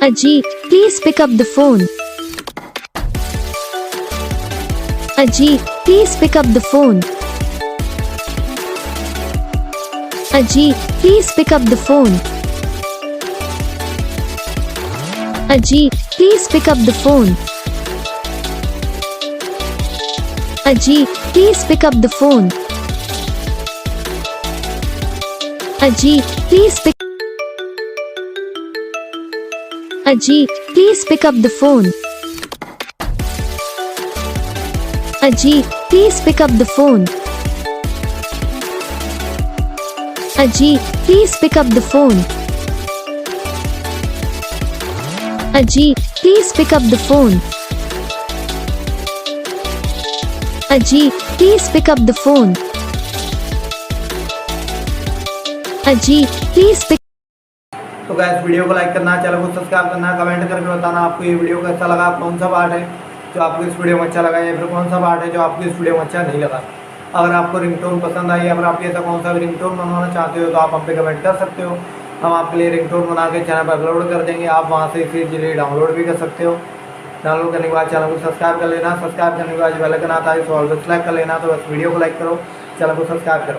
Ajit, please pick up the phone. Ajit, please pick up the phone. Ajit, please pick up the phone. Ajit, please pick up the phone. Ajit, please pick up the phone. Ajit, please pick. Ajit, please pick up the phone. Ajit, please pick up the phone. Ajit, please pick up the phone. Ajit, please pick up the phone. Ajit, please pick up the phone. Ajit, please pick. तो guys video को like करना, channel को subscribe करना, comment करके बताना आपको ये video कैसा लगा, कौन सा पार्ट है जो आपको इस वीडियो में अच्छा लगा या फिर कौन सा पार्ट है जो आपको इस वीडियो में अच्छा नहीं लगा। अगर आपको रिंगटोन पसंद आई या फिर आप ऐसा कौन सा भी रिंगटोन बनवाना चाहते हो तो आप हम पे कमेंट कर सकते हो। हम आपके लिए रिंगटोन बना के चैनल पर अपलोड कर देंगे, आप वहाँ से इसे इजीली डाउनलोड भी कर सकते हो। डाउनलोड करने के बाद चैनल को सब्सक्राइब कर लेना, सब्सक्राइब करने के बाद बेल आइकन आता है तो ऑल पर सेलेक्ट कर लेना। तो बस वीडियो को लाइक करो, चैनल को सब्सक्राइब करो।